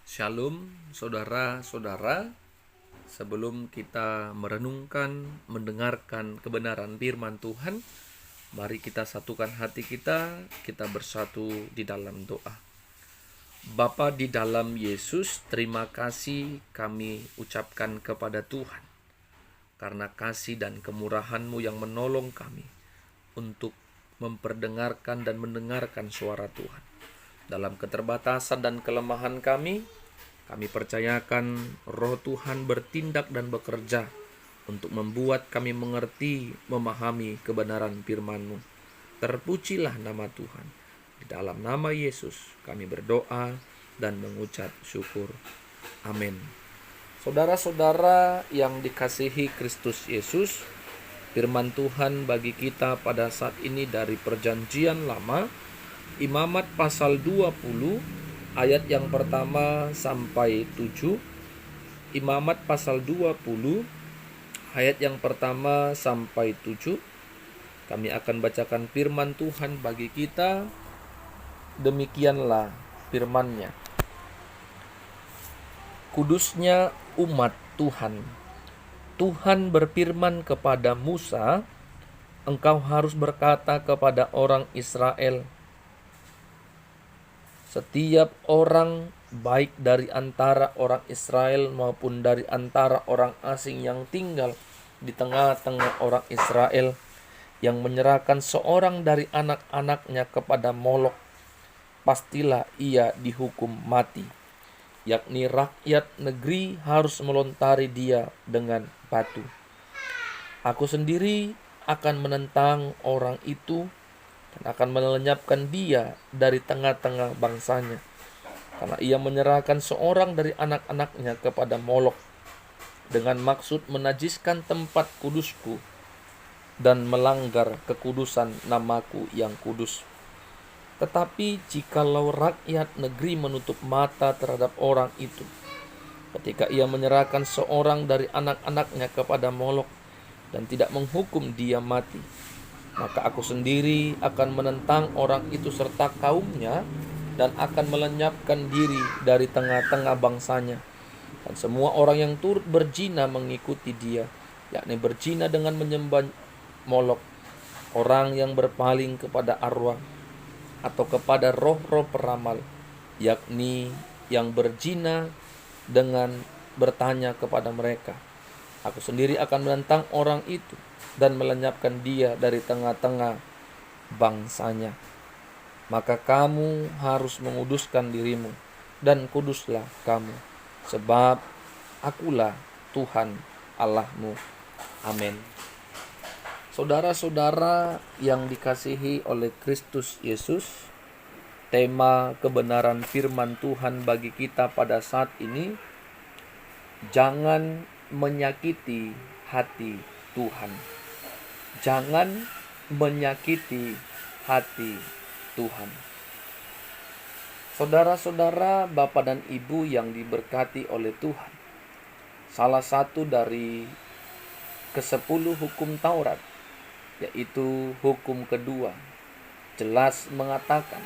Shalom saudara-saudara. Sebelum kita merenungkan, mendengarkan kebenaran firman Tuhan, mari kita satukan hati kita bersatu di dalam doa. Bapa di dalam Yesus, terima kasih kami ucapkan kepada Tuhan karena kasih dan kemurahan-Mu yang menolong kami untuk memperdengarkan dan mendengarkan suara Tuhan. Dalam keterbatasan dan kelemahan kami percayakan Roh Tuhan bertindak dan bekerja untuk membuat kami mengerti, memahami kebenaran firman-Mu. Terpujilah nama Tuhan. Di dalam nama Yesus kami berdoa dan mengucap syukur. Amin. Saudara-saudara yang dikasihi Kristus Yesus, firman Tuhan bagi kita pada saat ini dari Perjanjian Lama, Imamat pasal 20 ayat yang pertama sampai 7. Imamat pasal 20 ayat yang pertama sampai 7. Kami akan bacakan firman Tuhan bagi kita. Demikianlah firman-Nya. Kudusnya umat Tuhan. Tuhan berfirman kepada Musa, "Engkau harus berkata kepada orang Israel, setiap orang baik dari antara orang Israel maupun dari antara orang asing yang tinggal di tengah-tengah orang Israel yang menyerahkan seorang dari anak-anaknya kepada Molok, pastilah ia dihukum mati, yakni rakyat negeri harus melontari dia dengan batu. Aku sendiri akan menentang orang itu dan akan melenyapkan dia dari tengah-tengah bangsanya, karena ia menyerahkan seorang dari anak-anaknya kepada Molok dengan maksud menajiskan tempat kudusku dan melanggar kekudusan namaku yang kudus. Tetapi jikalau rakyat negeri menutup mata terhadap orang itu, ketika ia menyerahkan seorang dari anak-anaknya kepada Molok dan tidak menghukum dia mati, maka aku sendiri akan menentang orang itu serta kaumnya dan akan melenyapkan diri dari tengah-tengah bangsanya. Dan semua orang yang turut berzina mengikuti dia, yakni berzina dengan menyembah Molok, orang yang berpaling kepada arwah atau kepada roh-roh peramal, yakni yang berzina dengan bertanya kepada mereka. Aku sendiri akan menentang orang itu dan melenyapkan dia dari tengah-tengah bangsanya. Maka kamu harus menguduskan dirimu dan kuduslah kamu, sebab akulah Tuhan Allahmu." Amin. Saudara-saudara yang dikasihi oleh Kristus Yesus, tema kebenaran firman Tuhan bagi kita pada saat ini, jangan menyakiti hati Tuhan. Jangan menyakiti hati Tuhan. Saudara-saudara, Bapak dan Ibu yang diberkati oleh Tuhan, salah satu dari ke-10 hukum Taurat, yaitu hukum kedua, jelas mengatakan,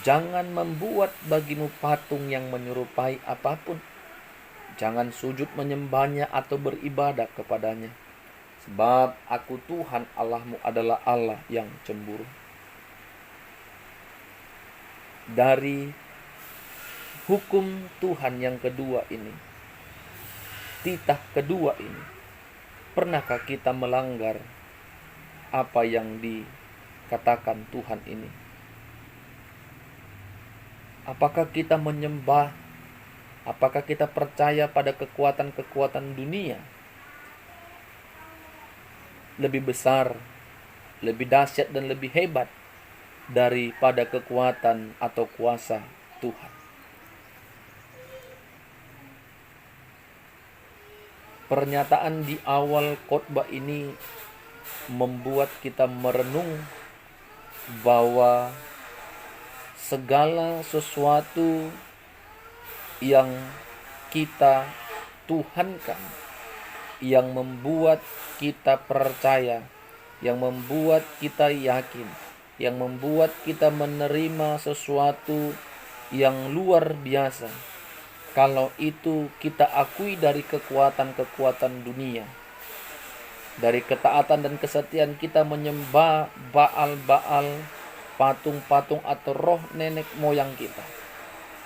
jangan membuat bagimu patung yang menyerupai apapun. Jangan sujud menyembahnya atau beribadah kepadanya. Sebab aku Tuhan Allahmu adalah Allah yang cemburu. Dari hukum Tuhan yang kedua ini, titah kedua ini, pernahkah kita melanggar apa yang dikatakan Tuhan ini? Apakah kita menyembah? Apakah kita percaya pada kekuatan-kekuatan dunia lebih besar, lebih dahsyat dan lebih hebat daripada kekuatan atau kuasa Tuhan? Pernyataan di awal khotbah ini membuat kita merenung bahwa segala sesuatu yang kita tuhankan, yang membuat kita percaya, yang membuat kita yakin, yang membuat kita menerima sesuatu yang luar biasa, Kalau itu kita akui dari kekuatan-kekuatan dunia, dari ketaatan dan kesetiaan kita menyembah Baal-Baal, patung-patung atau roh nenek moyang kita,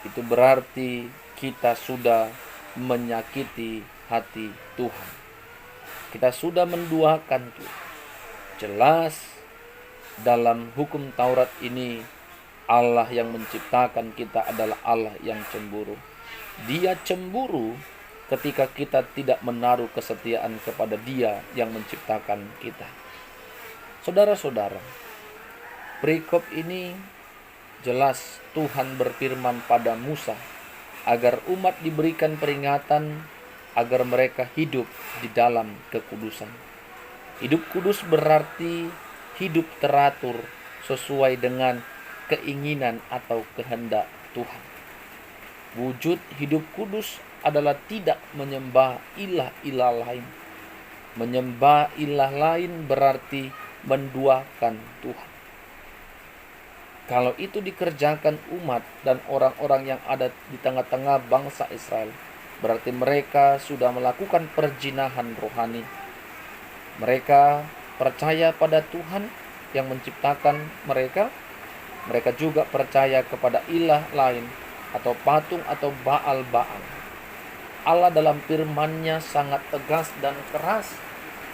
itu berarti kita sudah menyakiti hati Tuhan. Kita sudah menduakan Tuhan. Jelas dalam hukum Taurat ini, Allah yang menciptakan kita adalah Allah yang cemburu. Dia cemburu ketika kita tidak menaruh kesetiaan kepada Dia yang menciptakan kita. Saudara-saudara, perikop ini jelas Tuhan berfirman pada Musa agar umat diberikan peringatan agar mereka hidup di dalam kekudusan. Hidup kudus berarti hidup teratur sesuai dengan keinginan atau kehendak Tuhan. Wujud hidup kudus adalah tidak menyembah ilah-ilah lain. Menyembah ilah lain berarti menduakan Tuhan. Kalau itu dikerjakan umat dan orang-orang yang ada di tengah-tengah bangsa Israel, berarti mereka sudah melakukan perzinahan rohani. Mereka percaya pada Tuhan yang menciptakan mereka. Mereka juga percaya kepada ilah lain atau patung atau Baal-Baal. Allah dalam firman-Nya sangat tegas dan keras.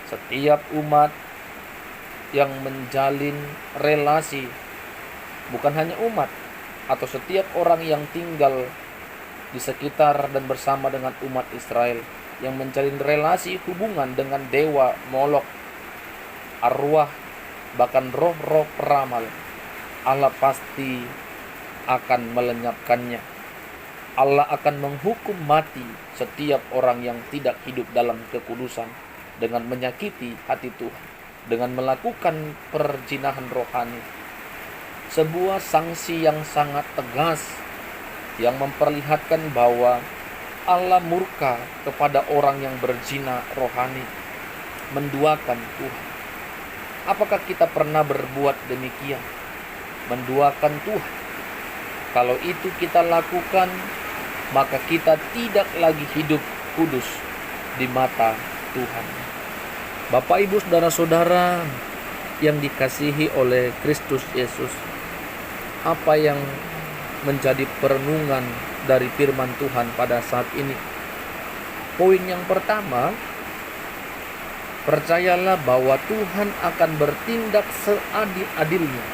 Setiap umat yang menjalin relasi, bukan hanya umat, atau setiap orang yang tinggal di sekitar dan bersama dengan umat Israel, yang menjalin relasi hubungan dengan dewa Molok, arwah, bahkan roh-roh peramal, Allah pasti akan melenyapkannya. Allah akan menghukum mati setiap orang yang tidak hidup dalam kekudusan dengan menyakiti hati Tuhan, dengan melakukan perzinahan rohani. Sebuah sanksi yang sangat tegas yang memperlihatkan bahwa Allah murka kepada orang yang berzina rohani, menduakan Tuhan. Apakah kita pernah berbuat demikian? Menduakan Tuhan. Kalau itu kita lakukan, maka kita tidak lagi hidup kudus di mata Tuhan. Bapak, Ibu, saudara-saudara yang dikasihi oleh Kristus Yesus, apa yang menjadi perenungan dari firman Tuhan pada saat ini? Poin yang pertama, percayalah bahwa Tuhan akan bertindak seadil-adilnya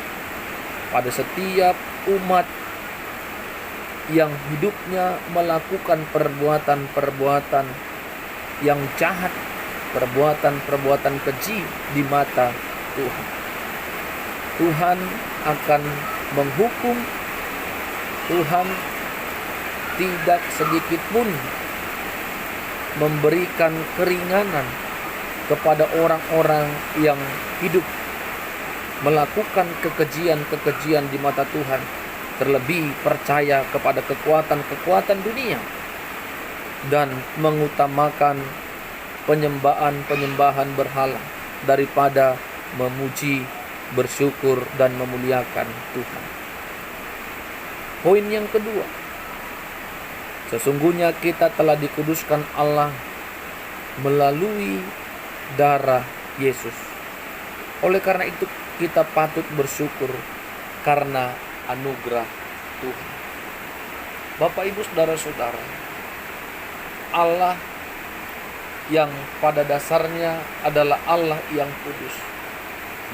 pada setiap umat yang hidupnya melakukan perbuatan-perbuatan yang jahat, perbuatan-perbuatan keji di mata Tuhan. Tuhan akan menghukum. Tuhan tidak sedikit pun memberikan keringanan kepada orang-orang yang hidup melakukan kekejian-kekejian di mata Tuhan, terlebih percaya kepada kekuatan-kekuatan dunia dan mengutamakan penyembahan berhala daripada memuji, bersyukur, dan memuliakan Tuhan. Poin yang kedua, sesungguhnya kita telah dikuduskan Allah melalui darah Yesus. Oleh karena itu kita patut bersyukur karena anugerah Tuhan. Bapak, Ibu, saudara-saudara, Allah yang pada dasarnya adalah Allah yang kudus,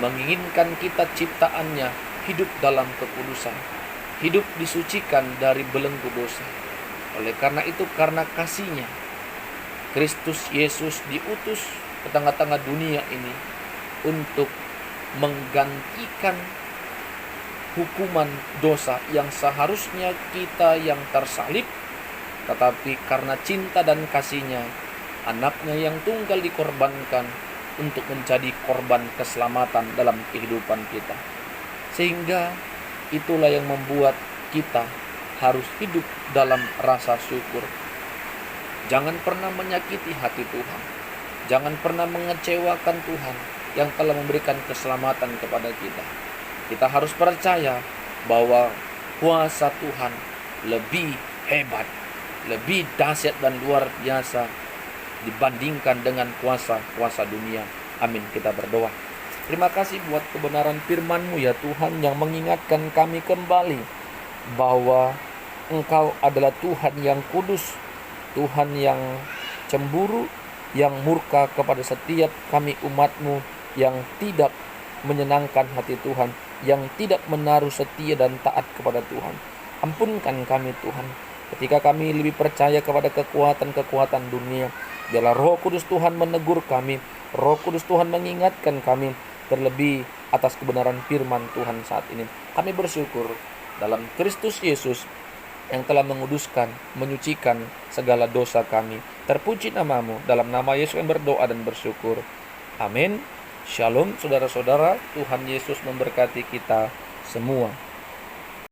menginginkan kita ciptaannya hidup dalam kekudusan, hidup disucikan dari belenggu dosa. Oleh karena itu, karena kasih-Nya, Kristus Yesus diutus ke tengah-tengah dunia ini untuk menggantikan hukuman dosa yang seharusnya kita yang tersalib, tetapi karena cinta dan kasih-Nya, Anaknya yang tunggal dikorbankan untuk menjadi korban keselamatan dalam kehidupan kita. Sehingga itulah yang membuat kita harus hidup dalam rasa syukur. Jangan pernah menyakiti hati Tuhan. Jangan pernah mengecewakan Tuhan yang telah memberikan keselamatan kepada kita. Kita harus percaya bahwa kuasa Tuhan lebih hebat lebih dahsyat dan luar biasa dibandingkan dengan kuasa-kuasa dunia. Amin. Kita berdoa. Terima kasih buat kebenaran firman-Mu ya Tuhan, yang mengingatkan kami kembali bahwa Engkau adalah Tuhan yang kudus, Tuhan yang cemburu, yang murka kepada setiap kami umat-Mu yang tidak menyenangkan hati Tuhan, yang tidak menaruh setia dan taat kepada Tuhan. Ampunkan kami Tuhan, ketika kami lebih percaya kepada kekuatan-kekuatan dunia. Biarlah Roh Kudus Tuhan menegur kami, Roh Kudus Tuhan mengingatkan kami, terlebih atas kebenaran firman Tuhan saat ini. Kami bersyukur dalam Kristus Yesus yang telah menguduskan, menyucikan segala dosa kami. Terpuji nama-Mu. Dalam nama Yesus yang berdoa dan bersyukur. Amin. Shalom saudara-saudara. Tuhan Yesus memberkati kita semua.